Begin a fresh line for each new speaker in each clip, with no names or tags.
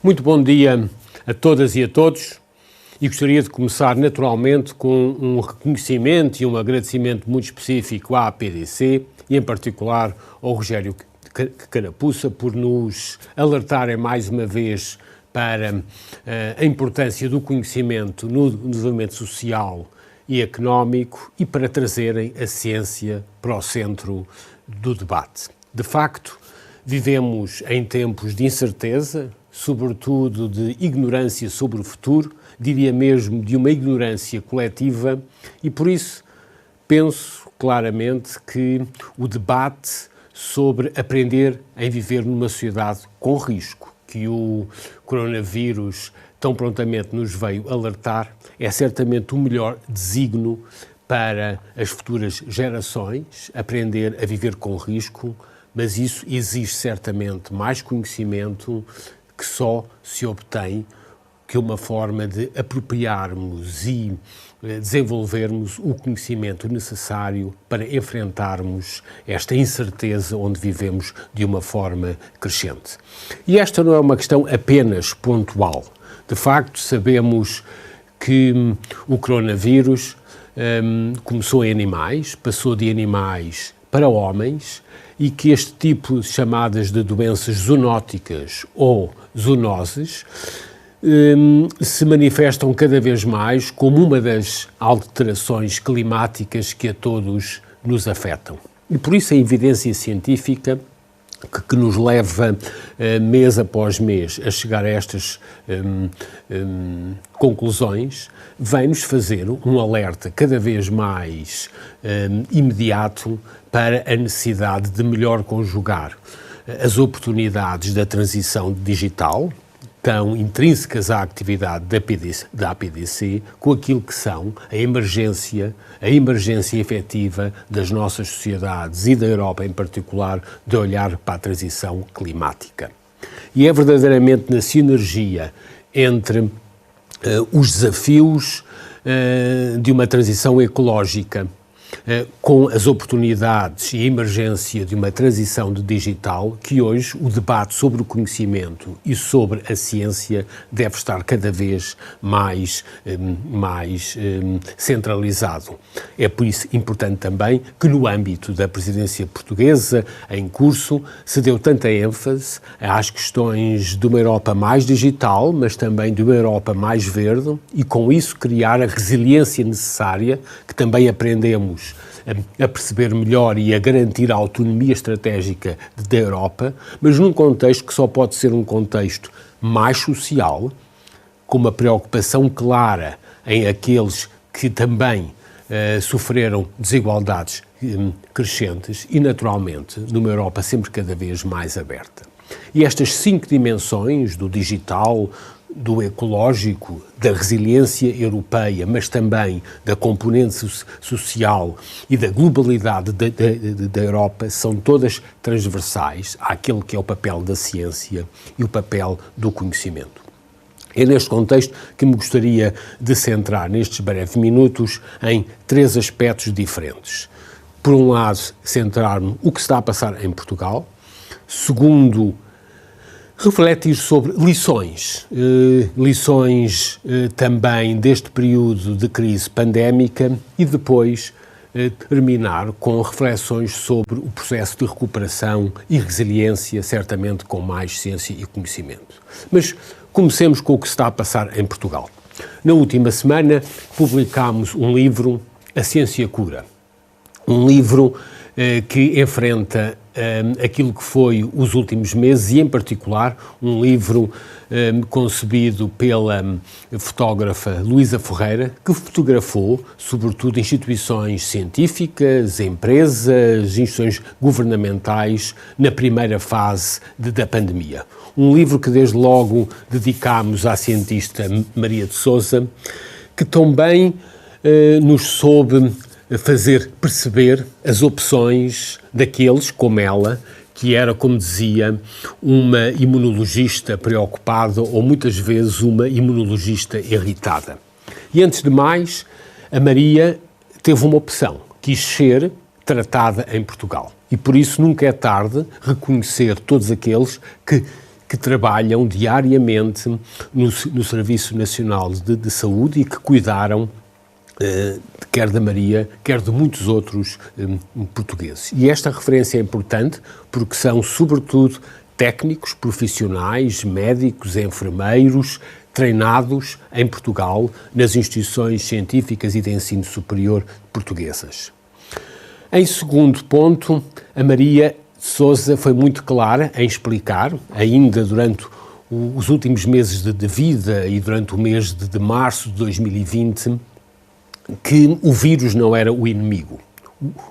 Muito bom dia a todas e a todos e gostaria de começar naturalmente com um reconhecimento e um agradecimento muito específico à APDC e em particular ao Rogério Carapuça por nos alertarem mais uma vez para a importância do conhecimento no desenvolvimento social e económico e para trazerem a ciência para o centro do debate. De facto, vivemos em tempos de incerteza, sobretudo de ignorância sobre o futuro, diria mesmo de uma ignorância coletiva, e por isso penso claramente que o debate sobre aprender a viver numa sociedade com risco, que o coronavírus tão prontamente nos veio alertar, é certamente o melhor designo para as futuras gerações, aprender a viver com risco, mas isso exige certamente mais conhecimento que só se obtém que uma forma de apropriarmos e desenvolvermos o conhecimento necessário para enfrentarmos esta incerteza onde vivemos de uma forma crescente. E esta não é uma questão apenas pontual. De facto, sabemos que o coronavírus começou em animais, passou de animais para homens, e que este tipo de chamadas de doenças zoonóticas ou zoonoses se manifestam cada vez mais como uma das alterações climáticas que a todos nos afetam. E por isso a evidência científica que nos leva mês após mês a chegar a estas conclusões, vem-nos fazer um alerta cada vez mais imediato para a necessidade de melhor conjugar as oportunidades da transição digital, tão intrínsecas à atividade da APDC, com aquilo que são a emergência efetiva das nossas sociedades e da Europa em particular, de olhar para a transição climática. E é verdadeiramente na sinergia entre os desafios de uma transição ecológica com as oportunidades e a emergência de uma transição de digital que hoje o debate sobre o conhecimento e sobre a ciência deve estar cada vez mais centralizado. É por isso importante também que no âmbito da presidência portuguesa em curso se deu tanta ênfase às questões de uma Europa mais digital, mas também de uma Europa mais verde e com isso criar a resiliência necessária que também aprendemos a perceber melhor e a garantir a autonomia estratégica da Europa, mas num contexto que só pode ser um contexto mais social, com uma preocupação clara em aqueles que também sofreram desigualdades crescentes e, naturalmente, numa Europa sempre cada vez mais aberta. E estas 5 dimensões do digital, do ecológico, da resiliência europeia, mas também da componente social e da globalidade da Europa, são todas transversais àquele que é o papel da ciência e o papel do conhecimento. É neste contexto que me gostaria de centrar nestes breves minutos em 3 aspectos diferentes. Por um lado, centrar-me o que está a passar em Portugal. Segundo, refletir sobre lições também deste período de crise pandémica e depois terminar com reflexões sobre o processo de recuperação e resiliência, certamente com mais ciência e conhecimento. Mas comecemos com o que está a passar em Portugal. Na última semana publicámos um livro, A Ciência Cura, um livro que enfrenta aquilo que foi os últimos meses e, em particular, um livro concebido pela fotógrafa Luísa Ferreira, que fotografou, sobretudo, instituições científicas, empresas, instituições governamentais na primeira fase da pandemia. Um livro que, desde logo, dedicámos à cientista Maria de Sousa, que também nos soube fazer perceber as opções daqueles, como ela, que era, como dizia, uma imunologista preocupada ou muitas vezes uma imunologista irritada. E antes de mais, a Maria teve uma opção, quis ser tratada em Portugal. E por isso nunca é tarde reconhecer todos aqueles que que trabalham diariamente no Serviço Nacional de Saúde e que cuidaram quer da Maria, quer de muitos outros portugueses. E esta referência é importante porque são, sobretudo, técnicos, profissionais, médicos, enfermeiros, treinados em Portugal, nas instituições científicas e de ensino superior portuguesas. Em segundo ponto, a Maria Sousa foi muito clara em explicar, ainda durante os últimos meses de vida e durante o mês de março de 2020, que o vírus não era o inimigo.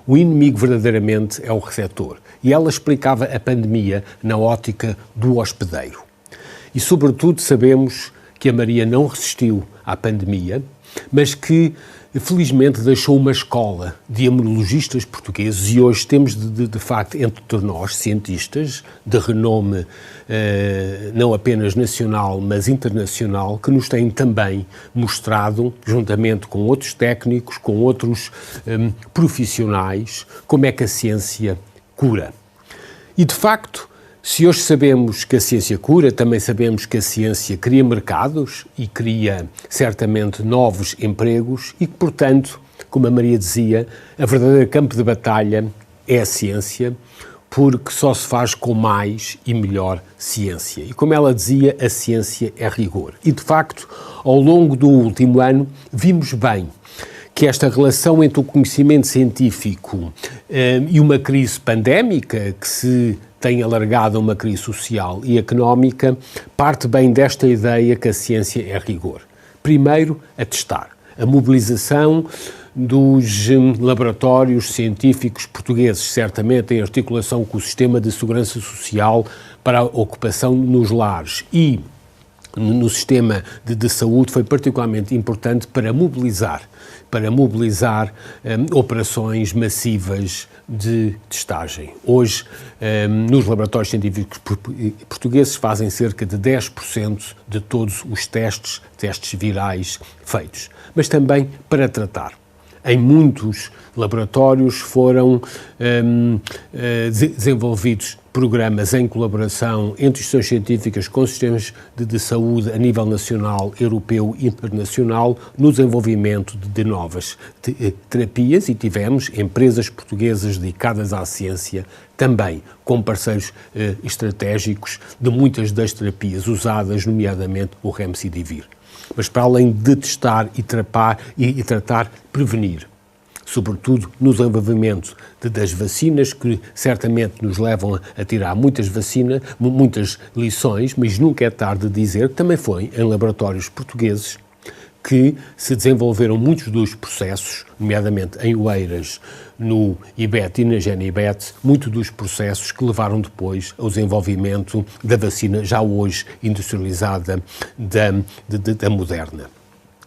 O inimigo verdadeiramente é o receptor. E ela explicava a pandemia na ótica do hospedeiro. E, sobretudo, sabemos que a Maria não resistiu à pandemia, mas que, felizmente, deixou uma escola de imunologistas portugueses e hoje temos, de facto, entre nós, cientistas de renome não apenas nacional, mas internacional, que nos têm também mostrado, juntamente com outros técnicos, com outros profissionais, como é que a ciência cura. E, de facto, se hoje sabemos que a ciência cura, também sabemos que a ciência cria mercados e cria, certamente, novos empregos e que, portanto, como a Maria dizia, a verdadeira campo de batalha é a ciência, porque só se faz com mais e melhor ciência. E como ela dizia, a ciência é rigor. E, de facto, ao longo do último ano, vimos bem que esta relação entre o conhecimento científico e uma crise pandémica que se tem alargado a uma crise social e económica, parte bem desta ideia que a ciência é rigor. Primeiro, a testar. A mobilização dos laboratórios científicos portugueses, certamente em articulação com o Sistema de Segurança Social para a ocupação nos lares e no sistema de saúde, foi particularmente importante para mobilizar operações massivas de testagem. Hoje, nos laboratórios científicos portugueses, fazem cerca de 10% de todos os testes virais feitos, mas também para tratar. Em muitos laboratórios foram desenvolvidos programas em colaboração entre instituições científicas com sistemas de saúde a nível nacional, europeu e internacional no desenvolvimento de novas terapias e tivemos empresas portuguesas dedicadas à ciência também com parceiros estratégicos de muitas das terapias usadas, nomeadamente o Remdesivir. Mas para além de testar e tratar, prevenir, sobretudo no desenvolvimento das vacinas, que certamente nos levam a tirar muitas lições, mas nunca é tarde de dizer que também foi em laboratórios portugueses que se desenvolveram muitos dos processos, nomeadamente em Oeiras, no IBET e na Genibet, muitos dos processos que levaram depois ao desenvolvimento da vacina já hoje industrializada da Moderna.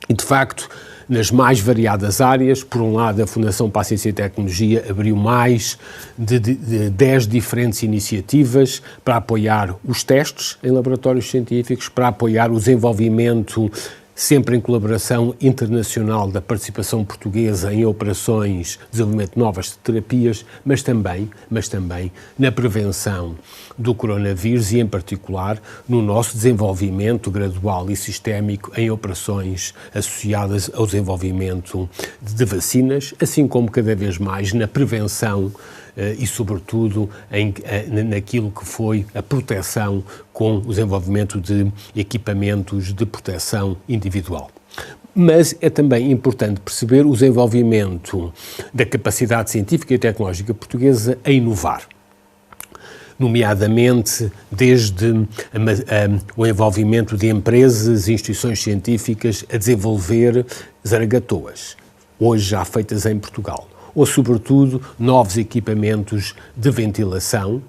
E, de facto, nas mais variadas áreas, por um lado, a Fundação para a Ciência e Tecnologia abriu mais de 10 diferentes iniciativas para apoiar os testes em laboratórios científicos, para apoiar o desenvolvimento, sempre em colaboração internacional, da participação portuguesa em operações de desenvolvimento de novas terapias, mas também na prevenção do coronavírus e, em particular, no nosso desenvolvimento gradual e sistémico em operações associadas ao desenvolvimento de vacinas, assim como cada vez mais na prevenção e, sobretudo, naquilo que foi a proteção com o desenvolvimento de equipamentos de proteção individual. Mas é também importante perceber o desenvolvimento da capacidade científica e tecnológica portuguesa a inovar, nomeadamente desde o envolvimento de empresas e instituições científicas a desenvolver zaragatoas, hoje já feitas em Portugal, ou, sobretudo, novos equipamentos de ventilação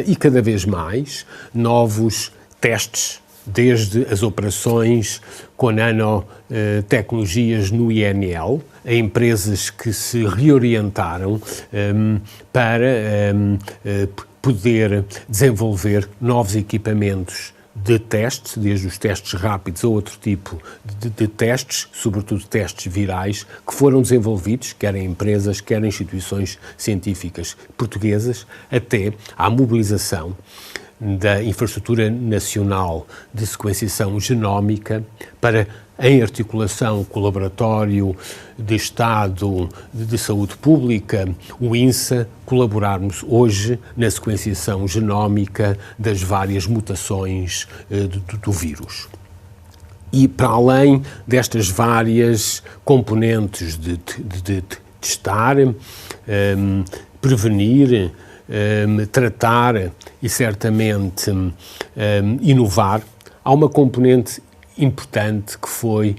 e, cada vez mais, novos testes, desde as operações com nanotecnologias no INL, a empresas que se reorientaram para poder desenvolver novos equipamentos de testes, desde os testes rápidos a outro tipo de testes, sobretudo testes virais, que foram desenvolvidos, quer em empresas, quer em instituições científicas portuguesas, até à mobilização da Infraestrutura Nacional de Sequenciação Genómica para, em articulação com o Laboratório de Estado de Saúde Pública, o INSA, colaborarmos hoje na sequenciação genómica das várias mutações do vírus. E para além destas várias componentes de testar, prevenir, tratar e certamente inovar, há uma componente importante que foi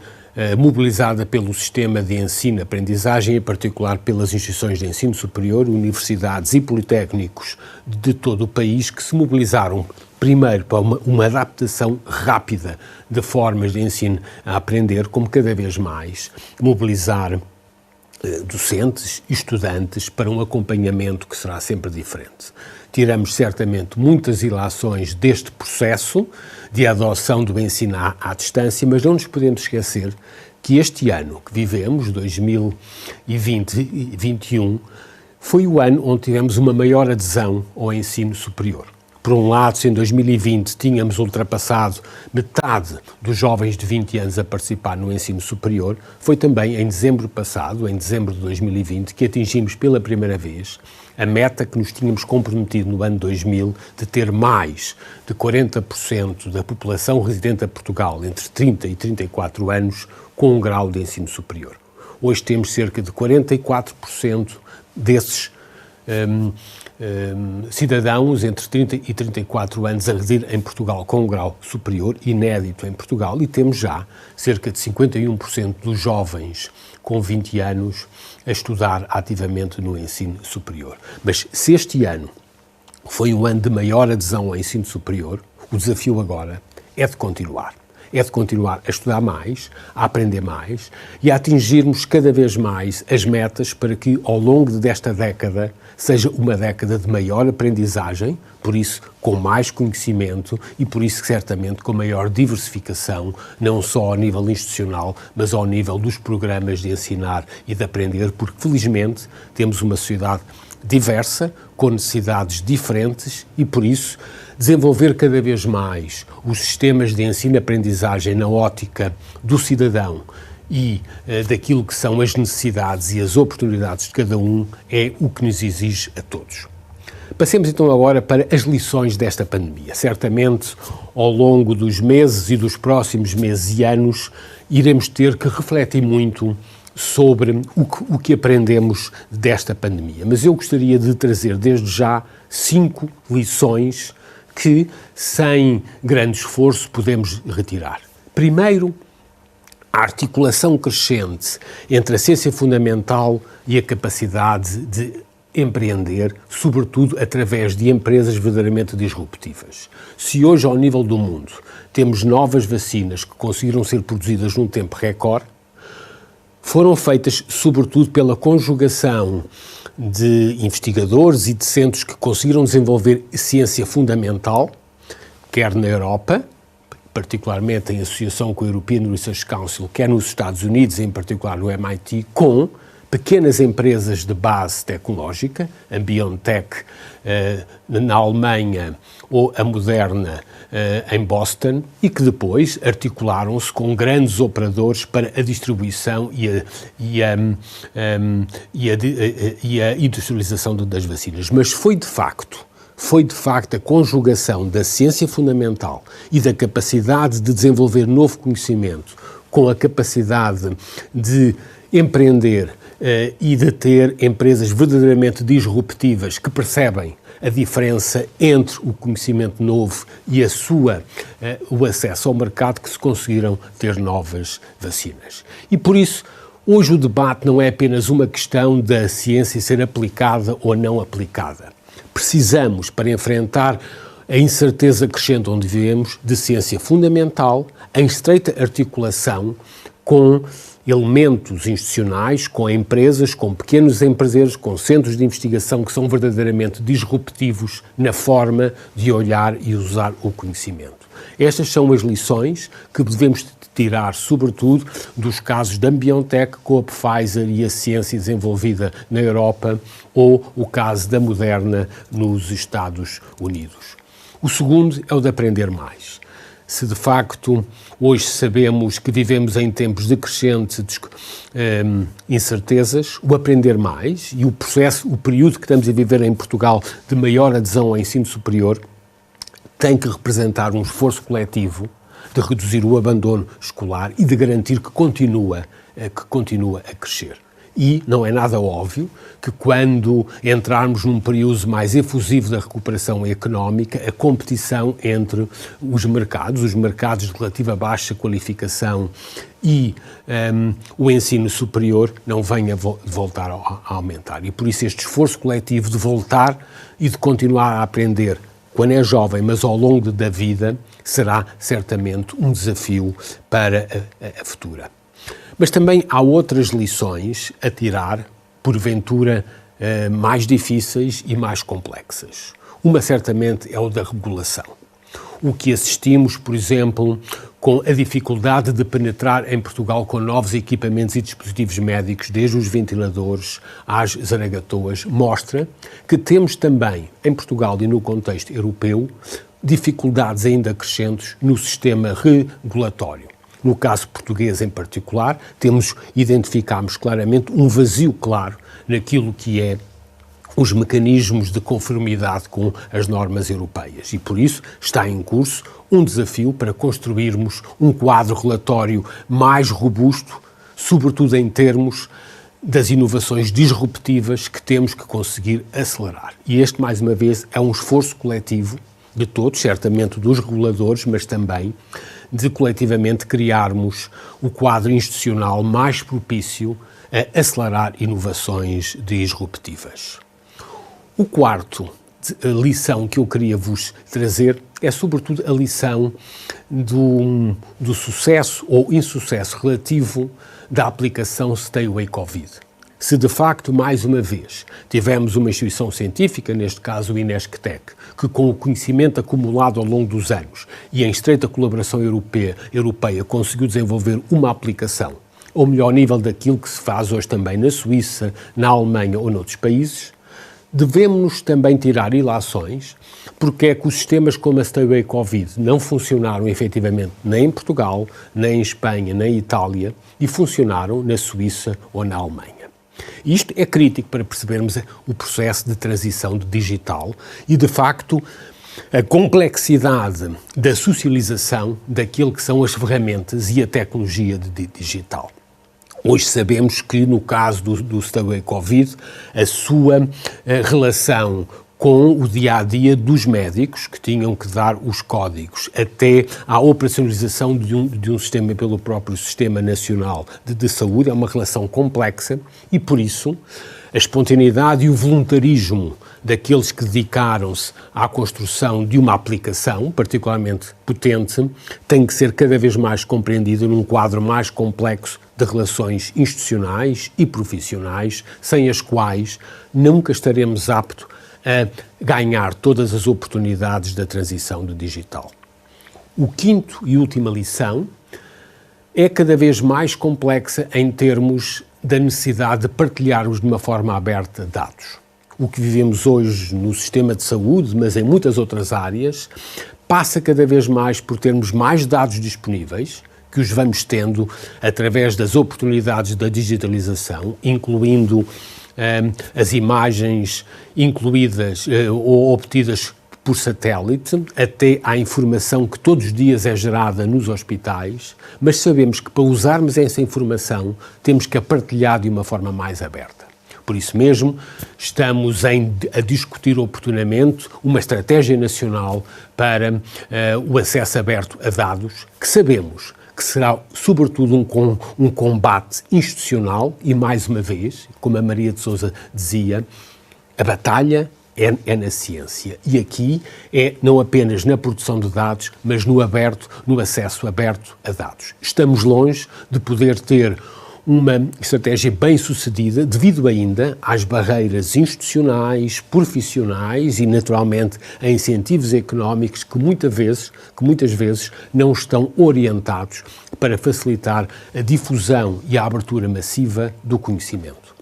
mobilizada pelo sistema de ensino-aprendizagem, em particular pelas instituições de ensino superior, universidades e politécnicos de todo o país, que se mobilizaram primeiro para uma adaptação rápida de formas de ensino a aprender, como cada vez mais mobilizar docentes e estudantes para um acompanhamento que será sempre diferente. Tiramos certamente muitas ilações deste processo de adoção do ensino à distância, mas não nos podemos esquecer que este ano que vivemos, 2020-2021, foi o ano onde tivemos uma maior adesão ao ensino superior. Por um lado, se em 2020 tínhamos ultrapassado metade dos jovens de 20 anos a participar no ensino superior, foi também em dezembro passado, em dezembro de 2020, que atingimos pela primeira vez a meta que nos tínhamos comprometido no ano 2000 de ter mais de 40% da população residente a Portugal entre 30 e 34 anos com um grau de ensino superior. Hoje temos cerca de 44% desses cidadãos entre 30 e 34 anos a residir em Portugal com um grau superior, inédito em Portugal, e temos já cerca de 51% dos jovens com 20 anos a estudar ativamente no ensino superior. Mas se este ano foi um ano de maior adesão ao ensino superior, o desafio agora é de continuar. É de continuar a estudar mais, a aprender mais e a atingirmos cada vez mais as metas para que, ao longo desta década, seja uma década de maior aprendizagem, por isso com mais conhecimento e por isso certamente com maior diversificação, não só ao nível institucional, mas ao nível dos programas de ensinar e de aprender, porque felizmente temos uma sociedade diversa, com necessidades diferentes e por isso desenvolver cada vez mais os sistemas de ensino-aprendizagem na ótica do cidadão e daquilo que são as necessidades e as oportunidades de cada um é o que nos exige a todos. Passemos então agora para as lições desta pandemia. Certamente, ao longo dos meses e dos próximos meses e anos, iremos ter que refletir muito sobre o que aprendemos desta pandemia. Mas eu gostaria de trazer desde já 5 lições que, sem grande esforço, podemos retirar. Primeiro, a articulação crescente entre a ciência fundamental e a capacidade de empreender, sobretudo através de empresas verdadeiramente disruptivas. Se hoje, ao nível do mundo, temos novas vacinas que conseguiram ser produzidas num tempo recorde, foram feitas sobretudo pela conjugação de investigadores e de centros que conseguiram desenvolver ciência fundamental, quer na Europa, particularmente em associação com a European Research Council, quer nos Estados Unidos, em particular no MIT, com pequenas empresas de base tecnológica, a BioNTech na Alemanha ou a Moderna em Boston, e que depois articularam-se com grandes operadores para a distribuição e a industrialização das vacinas. Mas foi de facto a conjugação da ciência fundamental e da capacidade de desenvolver novo conhecimento com a capacidade de empreender e de ter empresas verdadeiramente disruptivas que percebem a diferença entre o conhecimento novo e o acesso ao mercado, que se conseguiram ter novas vacinas. E por isso, hoje o debate não é apenas uma questão da ciência ser aplicada ou não aplicada. Precisamos, para enfrentar a incerteza crescente onde vivemos, de ciência fundamental, em estreita articulação com elementos institucionais, com empresas, com pequenos empresários, com centros de investigação que são verdadeiramente disruptivos na forma de olhar e usar o conhecimento. Estas são as lições que devemos tirar, sobretudo, dos casos da BioNTech com a Pfizer e a ciência desenvolvida na Europa, ou o caso da Moderna nos Estados Unidos. O segundo é o de aprender mais. Se de facto hoje sabemos que vivemos em tempos de crescentes incertezas, o aprender mais e o período que estamos a viver em Portugal de maior adesão ao ensino superior tem que representar um esforço coletivo de reduzir o abandono escolar e de garantir que continua a crescer. E não é nada óbvio que quando entrarmos num período mais efusivo da recuperação económica, a competição entre os mercados de relativa baixa qualificação e o ensino superior não venha voltar a aumentar. E por isso este esforço coletivo de voltar e de continuar a aprender quando é jovem, mas ao longo da vida, será certamente um desafio para a futura. Mas também há outras lições a tirar, porventura mais difíceis e mais complexas. Uma certamente é o da regulação. O que assistimos, por exemplo, com a dificuldade de penetrar em Portugal com novos equipamentos e dispositivos médicos, desde os ventiladores às zaragatoas, mostra que temos também, em Portugal e no contexto europeu, dificuldades ainda crescentes no sistema regulatório. No caso português em particular, identificamos claramente um vazio claro naquilo que é os mecanismos de conformidade com as normas europeias e, por isso, está em curso um desafio para construirmos um quadro regulatório mais robusto, sobretudo em termos das inovações disruptivas que temos que conseguir acelerar. E este, mais uma vez, é um esforço coletivo de todos, certamente dos reguladores, mas também de coletivamente criarmos o quadro institucional mais propício a acelerar inovações disruptivas. O quarto lição que eu queria vos trazer é sobretudo a lição do sucesso ou insucesso relativo da aplicação Stay Away Covid. Se de facto, mais uma vez, tivemos uma instituição científica, neste caso o INESCTEC, que com o conhecimento acumulado ao longo dos anos e em estreita colaboração europeia conseguiu desenvolver uma aplicação ao melhor nível daquilo que se faz hoje também na Suíça, na Alemanha ou noutros países, devemos também tirar ilações porque é que os sistemas como a Stay Away Covid não funcionaram efetivamente nem em Portugal, nem em Espanha, nem em Itália e funcionaram na Suíça ou na Alemanha. Isto é crítico para percebermos o processo de transição digital e, de facto, a complexidade da socialização daquilo que são as ferramentas e a tecnologia digital. Hoje sabemos que, no caso do Stay Away Covid, a sua relação com o dia-a-dia dos médicos, que tinham que dar os códigos, até à operacionalização de um sistema pelo próprio Sistema Nacional de Saúde, é uma relação complexa e, por isso, a espontaneidade e o voluntarismo daqueles que dedicaram-se à construção de uma aplicação particularmente potente tem que ser cada vez mais compreendido num quadro mais complexo de relações institucionais e profissionais, sem as quais nunca estaremos aptos a ganhar todas as oportunidades da transição do digital. O quinto e última lição é cada vez mais complexa em termos da necessidade de partilharmos de uma forma aberta dados. O que vivemos hoje no sistema de saúde, mas em muitas outras áreas, passa cada vez mais por termos mais dados disponíveis, que os vamos tendo através das oportunidades da digitalização, incluindo as imagens incluídas ou obtidas por satélite, até à informação que todos os dias é gerada nos hospitais, mas sabemos que para usarmos essa informação temos que a partilhar de uma forma mais aberta. Por isso mesmo, estamos a discutir oportunamente uma estratégia nacional para o acesso aberto a dados, que sabemos que será sobretudo um combate institucional e, mais uma vez, como a Maria de Sousa dizia, a batalha é na ciência. E aqui é não apenas na produção de dados, mas no acesso aberto a dados. Estamos longe de poder ter uma estratégia bem-sucedida devido ainda às barreiras institucionais, profissionais e, naturalmente, a incentivos económicos que muitas vezes não estão orientados para facilitar a difusão e a abertura massiva do conhecimento.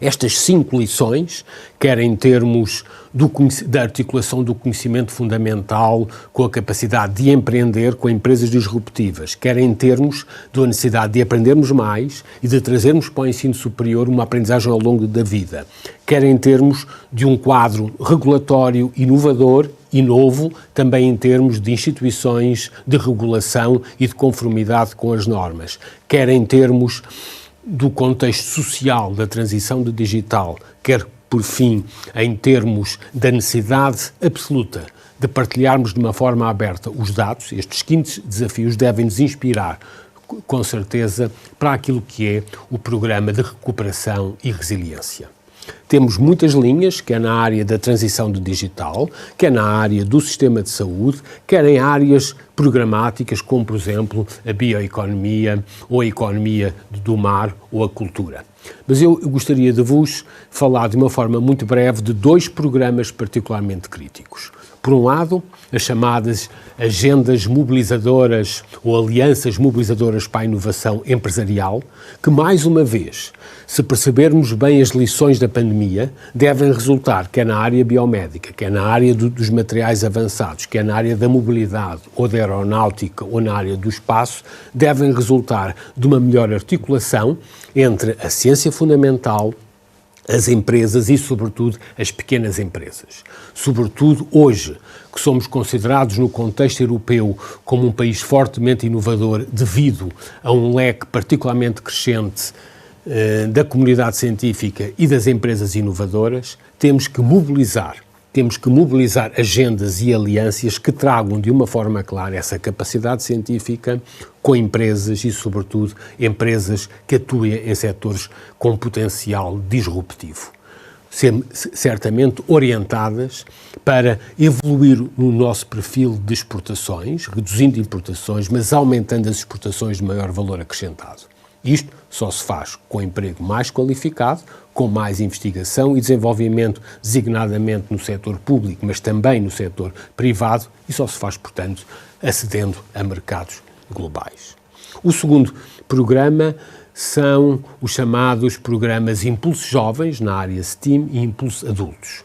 Estas 5 lições, quer em termos da articulação do conhecimento fundamental com a capacidade de empreender com empresas disruptivas, quer em termos da necessidade de aprendermos mais e de trazermos para o ensino superior uma aprendizagem ao longo da vida, quer em termos de um quadro regulatório inovador e novo, também em termos de instituições de regulação e de conformidade com as normas, quer em termos do contexto social da transição do digital, quer, por fim, em termos da necessidade absoluta de partilharmos de uma forma aberta os dados. Estes 15 desafios devem nos inspirar, com certeza, para aquilo que é o programa de recuperação e resiliência. Temos muitas linhas, quer na área da transição do digital, quer na área do sistema de saúde, quer em áreas programáticas, como, por exemplo, a bioeconomia ou a economia do mar ou a cultura. Mas eu gostaria de vos falar de uma forma muito breve de 2 programas particularmente críticos. Por um lado, as chamadas agendas mobilizadoras ou alianças mobilizadoras para a inovação empresarial, que, mais uma vez, se percebermos bem as lições da pandemia, devem resultar, quer na área biomédica, quer na área dos materiais avançados, quer na área da mobilidade ou da aeronáutica ou na área do espaço, devem resultar de uma melhor articulação entre a ciência fundamental, as empresas e, sobretudo, as pequenas empresas. Sobretudo hoje, que somos considerados no contexto europeu como um país fortemente inovador devido a um leque particularmente crescente da comunidade científica e das empresas inovadoras, temos que mobilizar agendas e alianças que tragam de uma forma clara essa capacidade científica com empresas e, sobretudo, empresas que atuem em setores com potencial disruptivo. Certamente orientadas para evoluir no nosso perfil de exportações, reduzindo importações, mas aumentando as exportações de maior valor acrescentado. Isto só se faz com emprego mais qualificado, com mais investigação e desenvolvimento, designadamente no setor público, mas também no setor privado, e só se faz, portanto, acedendo a mercados globais. O segundo programa são os chamados programas Impulso Jovens, na área STEAM, e Impulso Adultos,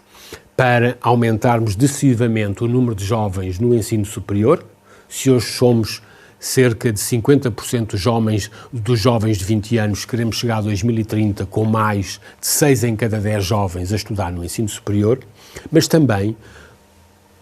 para aumentarmos decisivamente o número de jovens no ensino superior. Se hoje somos cerca de 50% dos jovens de 20 anos, queremos chegar a 2030 com mais de 6 em cada 10 jovens a estudar no ensino superior, mas também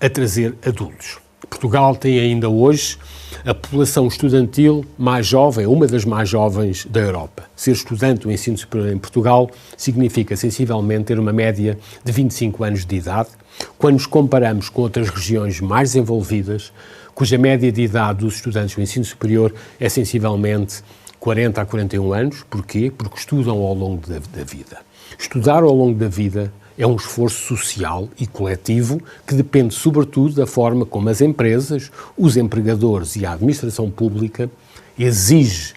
a trazer adultos. Portugal tem ainda hoje a população estudantil mais jovem, uma das mais jovens da Europa. Ser estudante do ensino superior em Portugal significa, sensivelmente, ter uma média de 25 anos de idade, quando nos comparamos com outras regiões mais desenvolvidas, cuja média de idade dos estudantes do ensino superior é sensivelmente 40 a 41 anos. Porquê? Porque estudam ao longo da vida. Estudar ao longo da vida é um esforço social e coletivo que depende, sobretudo, da forma como as empresas, os empregadores e a administração pública exige,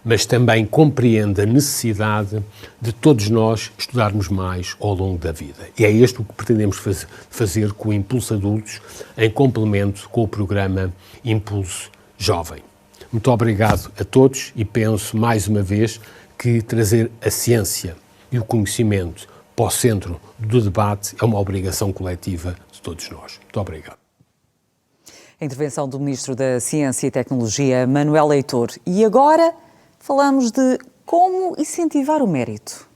mas também compreende a necessidade de todos nós estudarmos mais ao longo da vida. E é isto que pretendemos fazer com o Impulso Adultos, em complemento com o programa Impulso Jovem. Muito obrigado a todos e penso, mais uma vez, que trazer a ciência e o conhecimento para o centro do debate é uma obrigação coletiva de todos nós. Muito obrigado.
A intervenção do Ministro da Ciência e Tecnologia, Manuel Leitor. E agora falamos de como incentivar o mérito.